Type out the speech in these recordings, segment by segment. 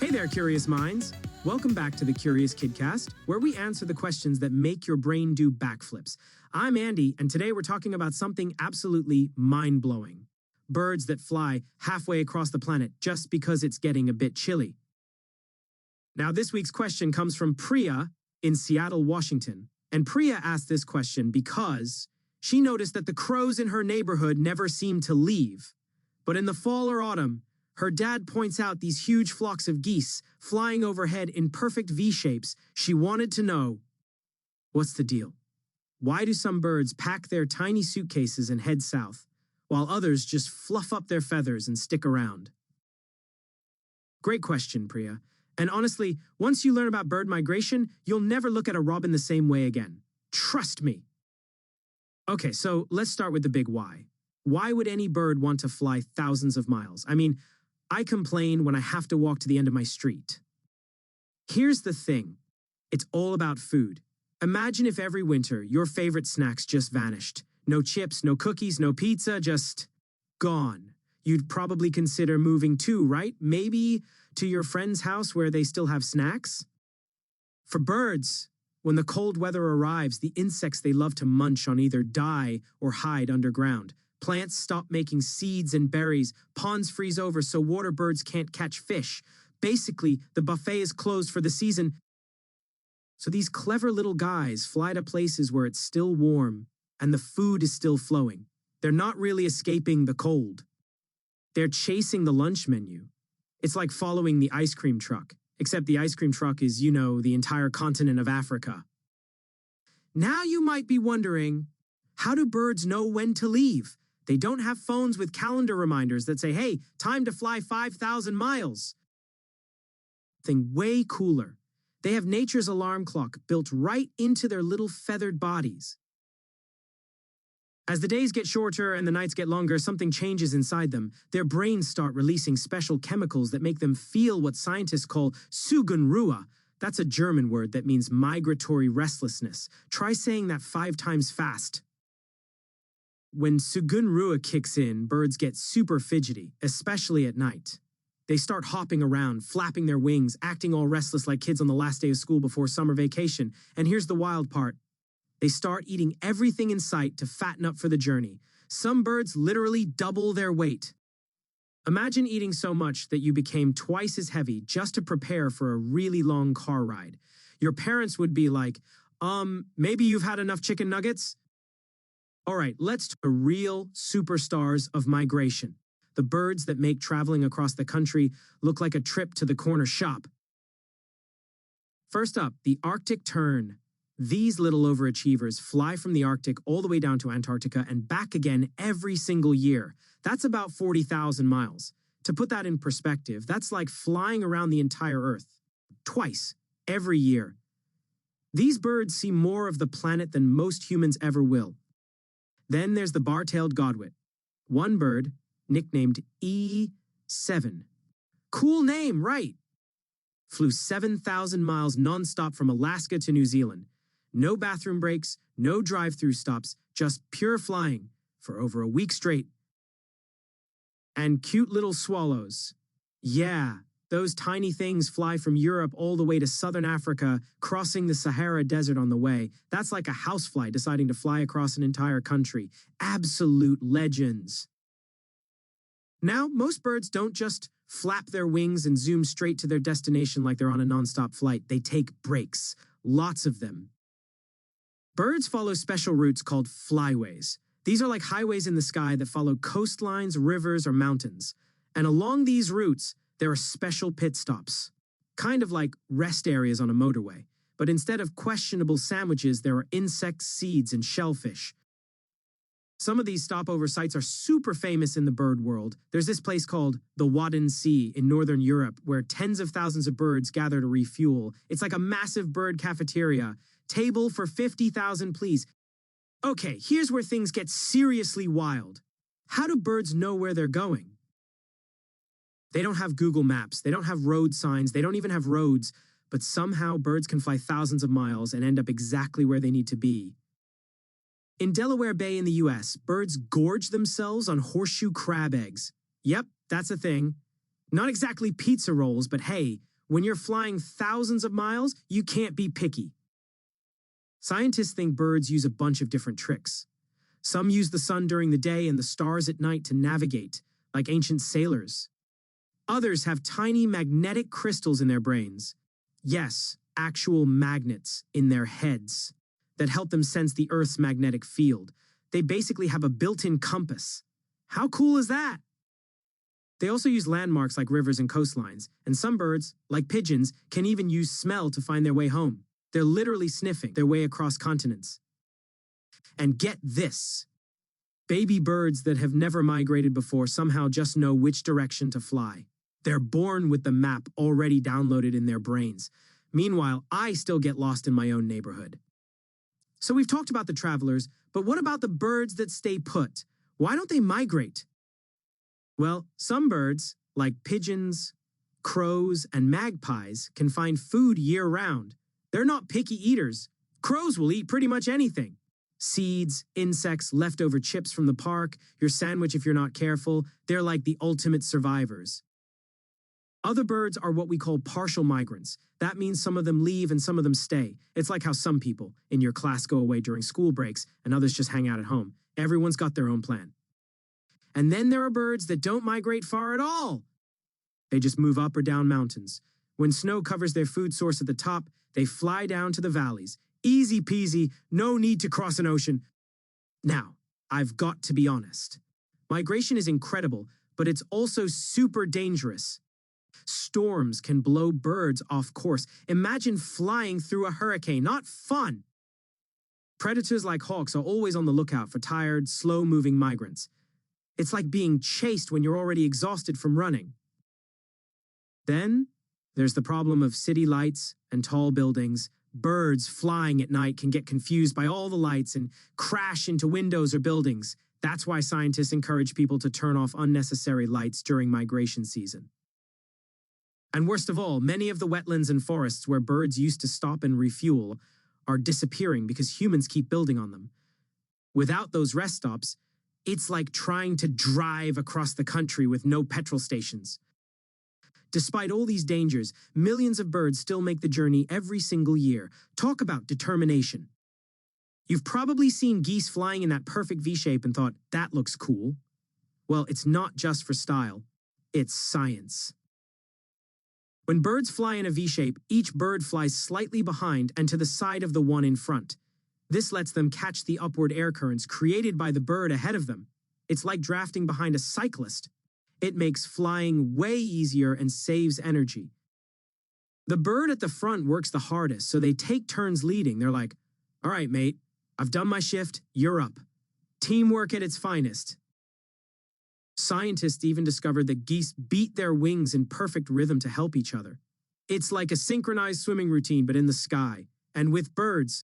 Hey there, curious minds! Welcome back to the Curious Kidcast, where we answer the questions that make your brain do backflips. I'm Andy, and today we're talking about something absolutely mind-blowing. Birds that fly halfway across the planet just because it's getting a bit chilly. Now, this week's question comes from Priya in Seattle, Washington. And Priya asked this question because she noticed that the crows in her neighborhood never seem to leave. But in the fall or autumn, her dad points out these huge flocks of geese flying overhead in perfect V-shapes. She wanted to know, what's the deal? Why do some birds pack their tiny suitcases and head south, while others just fluff up their feathers and stick around? Great question, Priya. And honestly, once you learn about bird migration, you'll never look at a robin the same way again. Trust me. Okay, so let's start with the big why. Why would any bird want to fly thousands of miles? I complain when I have to walk to the end of my street. Here's the thing. It's all about food. Imagine if every winter your favorite snacks just vanished. No chips, no cookies, no pizza, just gone. You'd probably consider moving too, right? Maybe to your friend's house where they still have snacks? For birds, when the cold weather arrives, the insects they love to munch on either die or hide underground. Plants stop making seeds and berries, ponds freeze over so water birds can't catch fish. Basically, the buffet is closed for the season. So these clever little guys fly to places where it's still warm and the food is still flowing. They're not really escaping the cold. They're chasing the lunch menu. It's like following the ice cream truck, except the ice cream truck is, the entire continent of Africa. Now you might be wondering, how do birds know when to leave? They don't have phones with calendar reminders that say, hey, time to fly 5,000 miles. Thing way cooler. They have nature's alarm clock built right into their little feathered bodies. As the days get shorter and the nights get longer, something changes inside them. Their brains start releasing special chemicals that make them feel what scientists call Sugunruhe. That's a German word that means migratory restlessness. Try saying that 5 times fast. When Sugunruhe kicks in, birds get super fidgety, especially at night. They start hopping around, flapping their wings, acting all restless like kids on the last day of school before summer vacation. And here's the wild part. They start eating everything in sight to fatten up for the journey. Some birds literally double their weight. Imagine eating so much that you became twice as heavy just to prepare for a really long car ride. Your parents would be like, maybe you've had enough chicken nuggets? All right, let's talk real superstars of migration. The birds that make traveling across the country look like a trip to the corner shop. First up, the Arctic tern. These little overachievers fly from the Arctic all the way down to Antarctica and back again every single year. That's about 40,000 miles. To put that in perspective, that's like flying around the entire Earth. Twice, every year. These birds see more of the planet than most humans ever will. Then there's the bar-tailed godwit. One bird, nicknamed E7. Cool name, right? Flew 7,000 miles nonstop from Alaska to New Zealand. No bathroom breaks, no drive-through stops, just pure flying for over a week straight. And cute little swallows. Yeah, those tiny things fly from Europe all the way to southern Africa, crossing the Sahara Desert on the way. That's like a housefly deciding to fly across an entire country. Absolute legends. Now, most birds don't just flap their wings and zoom straight to their destination like they're on a nonstop flight. They take breaks, lots of them. Birds follow special routes called flyways. These are like highways in the sky that follow coastlines, rivers, or mountains. And along these routes, there are special pit stops, kind of like rest areas on a motorway. But instead of questionable sandwiches, there are insects, seeds, and shellfish. Some of these stopover sites are super famous in the bird world. There's this place called the Wadden Sea in northern Europe where tens of thousands of birds gather to refuel. It's like a massive bird cafeteria. Table for 50,000, please. Okay, here's where things get seriously wild. How do birds know where they're going? They don't have Google Maps, they don't have road signs, they don't even have roads, but somehow birds can fly thousands of miles and end up exactly where they need to be. In Delaware Bay in the US, birds gorge themselves on horseshoe crab eggs. Yep, that's a thing. Not exactly pizza rolls, but hey, When you're flying thousands of miles, you can't be picky. Scientists think birds use a bunch of different tricks. Some use the sun during the day and the stars at night to navigate, like ancient sailors. Others have tiny magnetic crystals in their brains. Yes, actual magnets in their heads that help them sense the Earth's magnetic field. They basically have a built-in compass. How cool is that? They also use landmarks like rivers and coastlines, and some birds, like pigeons, can even use smell to find their way home. They're literally sniffing their way across continents. And get this. Baby birds that have never migrated before somehow just know which direction to fly. They're born with the map already downloaded in their brains. Meanwhile, I still get lost in my own neighborhood. So we've talked about the travelers, but what about the birds that stay put? Why don't they migrate? Well, some birds, like pigeons, crows, and magpies, can find food year-round. They're not picky eaters. Crows will eat pretty much anything. Seeds, insects, leftover chips from the park, your sandwich if you're not careful. They're like the ultimate survivors. Other birds are what we call partial migrants. That means some of them leave and some of them stay. It's like how some people in your class go away during school breaks and others just hang out at home. Everyone's got their own plan. And then there are birds that don't migrate far at all. They just move up or down mountains. When snow covers their food source at the top, they fly down to the valleys. Easy peasy, no need to cross an ocean. Now, I've got to be honest. Migration is incredible, but it's also super dangerous. Storms can blow birds off course. Imagine flying through a hurricane. Not fun. Predators like hawks are always on the lookout for tired, slow-moving migrants. It's like being chased when you're already exhausted from running. Then, there's the problem of city lights and tall buildings. Birds flying at night can get confused by all the lights and crash into windows or buildings. That's why scientists encourage people to turn off unnecessary lights during migration season. And worst of all, many of the wetlands and forests where birds used to stop and refuel are disappearing because humans keep building on them. Without those rest stops, it's like trying to drive across the country with no petrol stations. Despite all these dangers, millions of birds still make the journey every single year. Talk about determination. You've probably seen geese flying in that perfect V-shape and thought, that looks cool. Well, it's not just for style. It's science. When birds fly in a V-shape, each bird flies slightly behind and to the side of the one in front. This lets them catch the upward air currents created by the bird ahead of them. It's like drafting behind a cyclist. It makes flying way easier and saves energy. The bird at the front works the hardest, so they take turns leading. They're like, all right, mate, I've done my shift, you're up. Teamwork at its finest. Scientists even discovered that geese beat their wings in perfect rhythm to help each other. It's like a synchronized swimming routine, but in the sky, and with birds.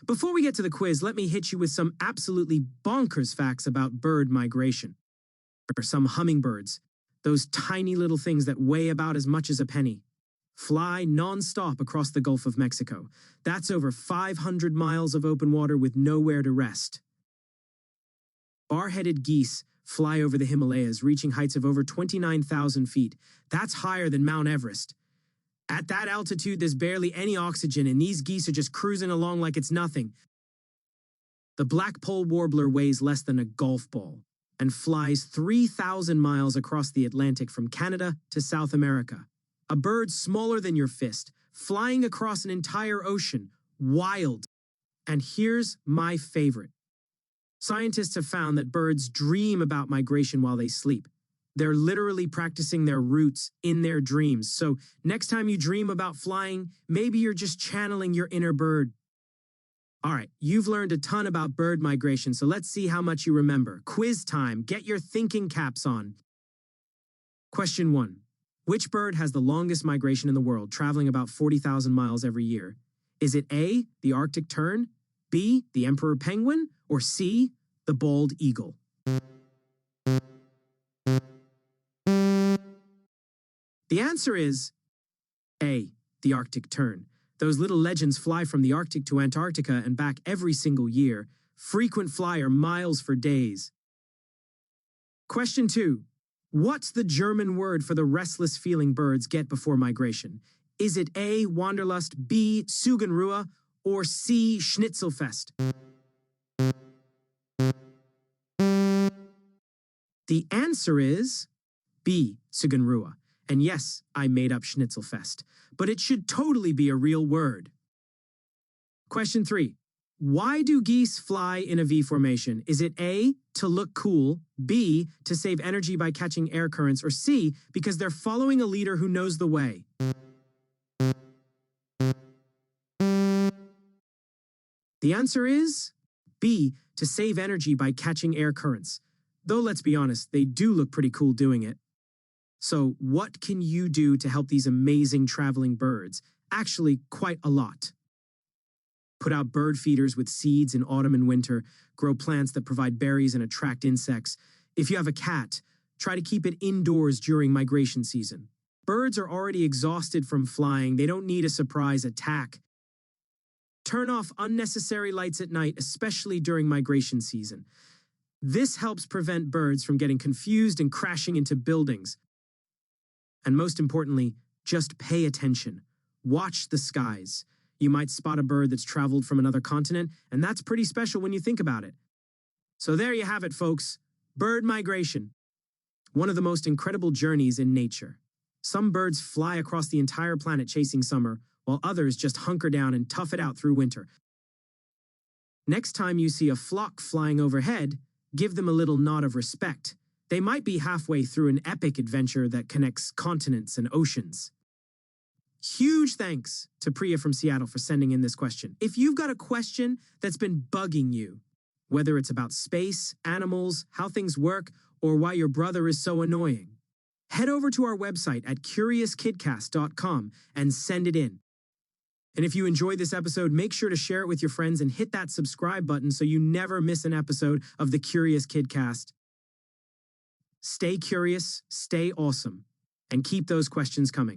Before we get to the quiz, let me hit you with some absolutely bonkers facts about bird migration. Some hummingbirds, those tiny little things that weigh about as much as a penny, fly non-stop across the Gulf of Mexico. That's over 500 miles of open water with nowhere to rest. Bar-headed geese fly over the Himalayas, reaching heights of over 29,000 feet. That's higher than Mount Everest. At that altitude, there's barely any oxygen, and these geese are just cruising along like it's nothing. The black-pole warbler weighs less than a golf ball and flies 3,000 miles across the Atlantic from Canada to South America. A bird smaller than your fist, flying across an entire ocean. Wild. And here's my favorite. Scientists have found that birds dream about migration while they sleep. They're literally practicing their routes in their dreams. So next time you dream about flying, maybe you're just channeling your inner bird. All right, you've learned a ton about bird migration, so let's see how much you remember. Quiz time. Get your thinking caps on. Question 1. Which bird has the longest migration in the world, traveling about 40,000 miles every year? Is it A, the Arctic tern, B, the emperor penguin, or C, the bald eagle? The answer is A, the Arctic tern. Those little legends fly from the Arctic to Antarctica and back every single year. Frequent flyer, miles for days. Question 2. What's the German word for the restless feeling birds get before migration? Is it A, Wanderlust, B, Sugenruhe, or C, Schnitzelfest? The answer is B, Sugenruhe. And yes, I made up Schnitzelfest, but it should totally be a real word. Question 3. Why do geese fly in a V formation? Is it A, to look cool, B, to save energy by catching air currents, or C, because they're following a leader who knows the way? The answer is B, to save energy by catching air currents. Though let's be honest, they do look pretty cool doing it. So what can you do to help these amazing traveling birds? Actually, quite a lot. Put out bird feeders with seeds in autumn and winter, grow plants that provide berries and attract insects. If you have a cat, try to keep it indoors during migration season. Birds are already exhausted from flying. They don't need a surprise attack. Turn off unnecessary lights at night, especially during migration season. This helps prevent birds from getting confused and crashing into buildings. And most importantly, just pay attention. Watch the skies. You might spot a bird that's traveled from another continent, and that's pretty special when you think about it. So there you have it, folks. Bird migration. One of the most incredible journeys in nature. Some birds fly across the entire planet chasing summer, while others just hunker down and tough it out through winter. Next time you see a flock flying overhead, give them a little nod of respect. They might be halfway through an epic adventure that connects continents and oceans. Huge thanks to Priya from Seattle for sending in this question. If you've got a question that's been bugging you, whether it's about space, animals, how things work, or why your brother is so annoying, head over to our website at CuriousKidcast.com and send it in. And if you enjoyed this episode, make sure to share it with your friends and hit that subscribe button so you never miss an episode of the Curious Kidcast. Stay curious, stay awesome, and keep those questions coming.